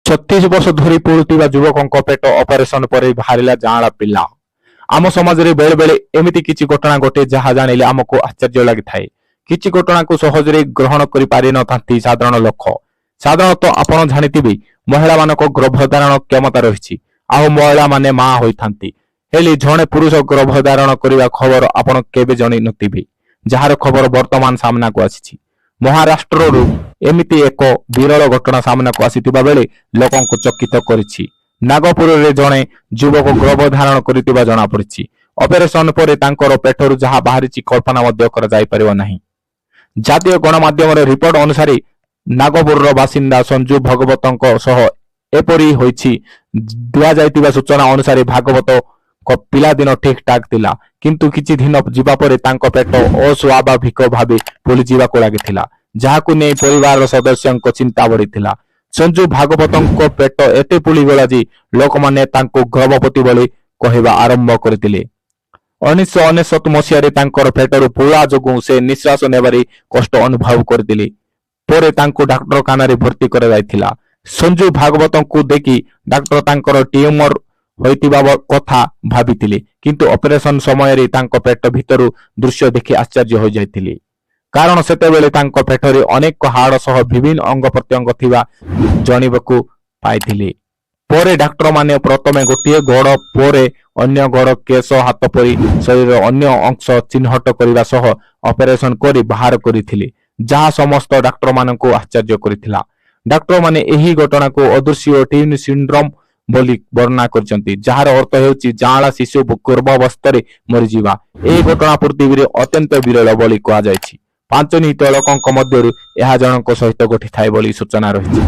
36 वर्ष धरी पड़ुवा युवकों पेट ऑपरेशन पर बाहर जांला पिला। आम समाज में बेले बेले एमती किसी घटना घटे जहाँ जानिले आमको आश्चर्य लगी थाए। किसी घटना को सहजरे ग्रहण कर पारि न थांती साधारण लोक। साधारणतः आपण जानिथिबे महिला मानक गर्भधारण क्षमता रही आउ महिला माने मां होइथांती हेली जणे पुरुष गर्भधारण करने खबर आपण केबे जानि नथिबे जार खबर वर्तमान सामना को आसी। महाराष्ट्र एमिति एक विरल घटना सामना को आसीथिबा बेले लोकन को चकित करिछि। नागपुर रे जणे युवक गर्भधारण करितिबा जणा पड़िछि। ऑपरेशन पर तांकर पेटरु जहा बाहरिछि कल्पना मध्य कर जाई परिबो नाही। जातीय गणमाध्यम रिपोर्ट अनुसार नागपुर बासिंदा संजू भगवतंक सह एपरी होइछि। दिया जाइतिबा सूचना अनुसार भागवत को पिला दिन ठीक ठाक थिला किंतु किछि दिन जीवा परे तांको पेट अस्वाभाविक भाबे फुली जीवाको लागिथिला जाहाकु नै परिवार सदस्यंको चिंता बढ़िथिला। संजू भागवतंको पेट एते फुली गला जे लोक माने तांको गर्भवती बोली कहबा आरंभ करथिले। 1999 मसियारे तांकर पेटरु पुला जोगु से निश्वास नेबारी कष्ट अनुभव करथिले। परे तांको डॉक्टर खानारे भर्ती करा जायथिला। संजू भागवतंको देखि डॉक्टर तांकर ट्यूमर होइतिबा कथा भाबिथिले किंतु ऑपरेशन समय रे तांको पेट भितरु दृश्य देखि आश्चर्य हो जायथिले। कारण सेतेबेले तांको पेटरे अनेक हाड़ सह विभिन्न अंग प्रत्यंग थिबा जणिबकु पाइथिले। परे डॉक्टर माने प्रथमे गोटिए गोड़ परे अन्य गोड़ केश हाथ परी शरीर अन्य अंश चिन्हट करबा सह ऑपरेशन करी बाहर करिथिले जहा समस्त डॉक्टर मानकु आश्चर्य करिथिला। डॉक्टर माने एही घटना को अदृश्य ट्विन सिंड्रोम बोली वर्णना करछंती जार अर्थ हेउची जांला शिशु गर्भावस्था मरीजिबा। ए घटना पृथ्वी रे अत्यंत विरल बोली कहा जायछि। 5 निहित लोकंक मध्यरु एहा जनक सहित घटी थाए बोली सूचना रहिछि।